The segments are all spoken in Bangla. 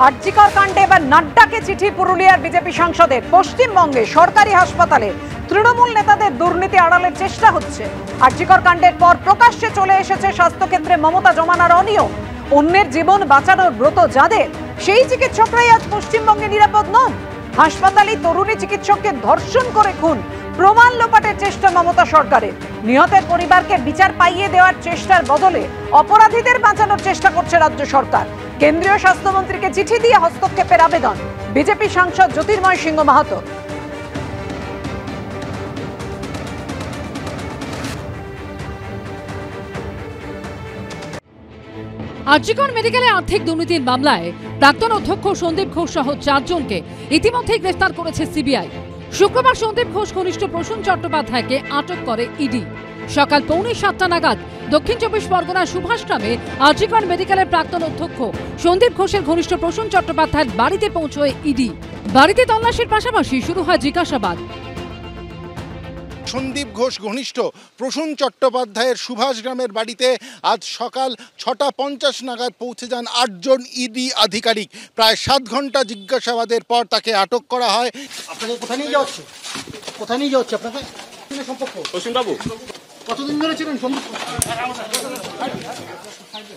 আরজিকর কাণ্ডে এবার নাড্ডাকে চিঠি পুরুলিয়ার বিজেপি সাংসদের। পশ্চিমবঙ্গে সরকারি হাসপাতালে তৃণমূল নেতাদের দুর্নীতি আড়ালের চেষ্টা হচ্ছে। আরজিকর কাণ্ডের পর প্রকাশ্যে চলে এসেছে স্বাস্থ্যক্ষেত্রে মমতা জমানার অনিয়ম। অন্যের জীবন বাঁচানোর ব্রত যাদের, সেই চিকিৎসকরাই আজ পশ্চিমবঙ্গে নিরাপদ নন। হাসপাতালে তরুণী চিকিৎসককে ধর্ষণ করে খুন, প্রমাণ লোপাটের চেষ্টা মমতা সরকারের। নিহতের পরিবারকে বিচার পাইয়ে দেওয়ার চেষ্টার বদলে অপরাধীদের বাঁচানোর চেষ্টা করছে রাজ্য সরকার। কেন্দ্রীয় স্বাস্থ্যমন্ত্রীকে চিঠি দিয়ে হস্তক্ষেপের আবেদন বিজেপি সাংসদ জ্যোতির্ময় সিংহ মাহাতো। আরজিকর মেডিকেলে আর্থিক দুর্নীতির মামলায় প্রাক্তন অধ্যক্ষ সন্দীপ ঘোষ সহ 4 জনকে ইতিমধ্যেই গ্রেফতার করেছে সিবিআই। শুক্রবার সন্দীপ ঘোষ ঘনিষ্ঠ প্রসূন চট্টোপাধ্যায়কে আটক করে ইডি। সকাল 6:45 নাগাদ দক্ষিণ 24 পরগনার সুভাষগ্রামে আরজিকর মেডিকেলের প্রাক্তন অধ্যক্ষ সন্দীপ ঘোষের ঘনিষ্ঠ প্রসূন চট্টোপাধ্যায়ের বাড়িতে পৌঁছয় ইডি। বাড়িতে তল্লাশির পাশাপাশি শুরু হয় জিজ্ঞাসাবাদ। সন্দীপ ঘোষ ঘনিষ্ঠ প্রসূন চট্টোপাধ্যায়ের সুভাষগ্রামের বাড়িতে আজ সকাল 6:50 নাগাদ পৌঁছে যান 8 জন ইডি আধিকারিক। প্রায় 7 ঘন্টা জিজ্ঞাসাবাদের পর তাকে আটক করা হয়। আপনাকে কোথায় নিয়ে যাচ্ছে? কোথায় নিয়ে যাচ্ছে আপনাকে? সম্পর্ক বাবু কতদিন ধরে ছিলেন?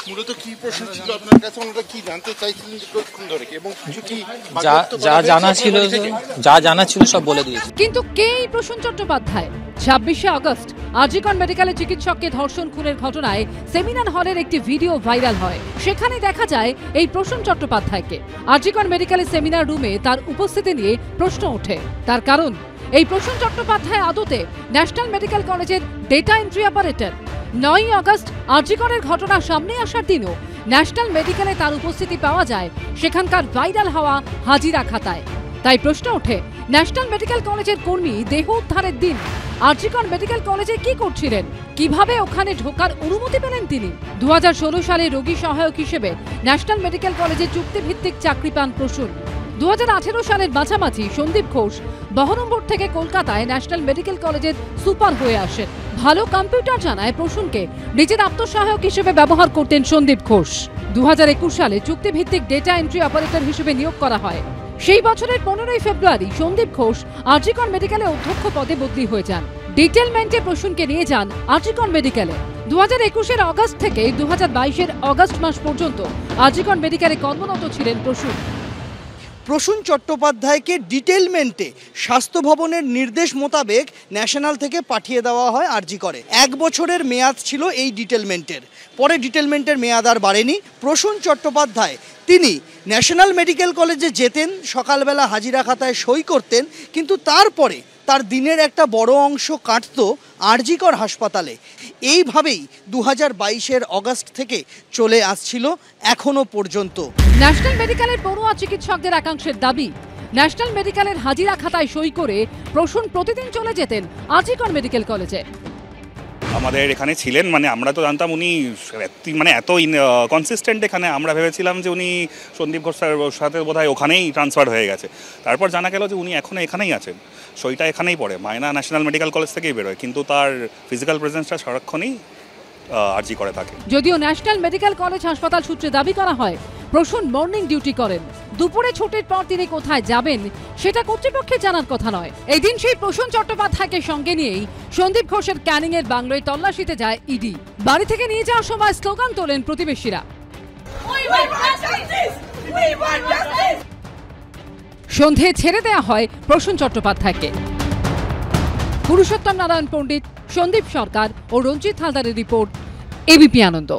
মূলত কি প্রশ্ন ছিল আপনার কাছে? ওনারা কি জানতে চাইছিলেন কতক্ষণ ধরে, এবং কিছু কি যা জানা ছিল সব বলে দিয়েছে। কিন্তু কে এই প্রসূন চট্টোপাধ্যায়? 26শে আগস্ট আরজিকর মেডিকেলে চিকিৎসককে ধর্ষণ খুনের ঘটনায় সেমিনার হলের একটি ভিডিও ভাইরাল হয়। সেখানে দেখা যায় এই প্রসূন চট্টোপাধ্যায়কে। আরজিকর মেডিকেলের সেমিনার রুমে তার উপস্থিতি নিয়ে প্রশ্ন ওঠে। তার কারণ, এই প্রসূন চট্টোপাধ্যায় আদতে ন্যাশনাল মেডিকেল কলেজের ডেটা এন্ট্রি অপারেটর। 9 আগস্ট আরজিকরের ঘটনা সামনে আসার দিনও ন্যাশনাল মেডিকেলে তার উপস্থিতি পাওয়া যায় সেখানকার ভাইরাল হওয়া হাজিরা খাতায়। তাই প্রশ্ন ওঠে, ন্যাশনাল মেডিকেল কলেজের কর্মী দেহ উদ্ধারের দিন আরজিকর মেডিকেল কলেজে কি করছিলেন? কিভাবে ওখানে ঢোকার অনুমতি পেলেন তিনি? 2016 সালে রোগী সহায়ক হিসেবে ন্যাশনাল মেডিকেল কলেজে চুক্তিভিত্তিক চাকরি পান প্রসূন। 2018 সালের মাঝামাঝি সন্দীপ ঘোষ বহরমপুর থেকে কলকাতায় ন্যাশনাল মেডিকেল কলেজের সুপার হয়ে আসেন। ভালো কম্পিউটার জানায় প্রসূনকে নিজের আত্মসহায়ক হিসেবে ব্যবহার করতেন সন্দীপ ঘোষ। 2021 সালে চুক্তিভিত্তিক ডেটা এন্ট্রি অপারেটর হিসেবে নিয়োগ করা হয়। সেই বছরের 15 ফেব্রুয়ারি সন্দীপ ঘোষ আরজিকর মেডিকেলে অধ্যক্ষ পদে বদলি হয়ে যান। ডিটেলমেন্টে প্রসূনকে নিয়ে যান আরজিকর মেডিকেলে। 2021 অগস্ট থেকে 2022 অগস্ট মাস পর্যন্ত আরজিকর মেডিকেলে কর্মরত ছিলেন প্রসূন চট্টোপাধ্যায়কে ডিটেলমেন্টে স্বাস্থ্য ভবনের নির্দেশ মোতাবেক ন্যাশনাল থেকে পাঠিয়ে দেওয়া হয় আরজিকরে। 1 বছরের মেয়াদ ছিল এই ডিটেলমেন্টের। পরে ডিটেলমেন্টের মেয়াদ আর বাড়েনি। প্রসূন চট্টোপাধ্যায় তিনি ন্যাশনাল মেডিকেল কলেজে যেতেন, সকালবেলা হাজিরা খাতায় সই করতেন, কিন্তু তারপরে তার দিনের একটা বড় অংশ কাটতো আরজিকর হাসপাতালে। এইভাবেই 2022 অগস্ট থেকে চলে আসছিল এখনো পর্যন্ত। ন্যাশনাল মেডিকেলের পড়ুয়া চিকিৎসকদের একাংশের দাবি, ন্যাশনাল মেডিকেলের হাজিরা খাতায় সই করে প্রসূন প্রতিদিন চলে যেতেন আরজিকর মেডিকেল কলেজে। আমাদের এখানে ছিলেন, মানে আমরা তো জানতাম উনি মানে এত কনসিস্টেন্ট এখানে, আমরা ভেবেছিলাম যে উনি সন্দীপ ঘোষের সাথে বোধহয় ওখানেই ট্রান্সফার হয়ে গেছে। তারপর জানা গেল যে উনি এখনও এখানেই আছেন, সইটা এখানেই পড়ে, মায়না ন্যাশনাল মেডিকেল কলেজ থেকেই বেরোয়, কিন্তু তার ফিজিক্যাল প্রেজেন্সটা সারাক্ষণই আরজি করে থাকে। যদিও ন্যাশনাল মেডিকেল কলেজ হাসপাতাল সূত্রে দাবি করা হয় প্রসূন মর্নিং ডিউটি করেন। দুপুরে ছুটির পর তিনি কোথায় যাবেন সেটা কর্তৃপক্ষের জানার কথা নয়। এই দিন সেই প্রসূন চট্টোপাধ্যায়কে সঙ্গে নিয়েই সন্দীপ ঘোষের ক্যানিং এর বাংলোয় তল্লাশিতে যায় ইডি। বাড়ি থেকে নিয়ে যাওয়ার সময় স্লোগান তোলেন প্রতিবেশীরা। সন্ধে ছেড়ে দেওয়া হয় প্রসূন চট্টোপাধ্যায়কে। পুরুষোত্তম নারায়ণ পণ্ডিত, সন্দীপ সরকার ও রঞ্জিত হালদারের রিপোর্ট, এবিপি আনন্দ।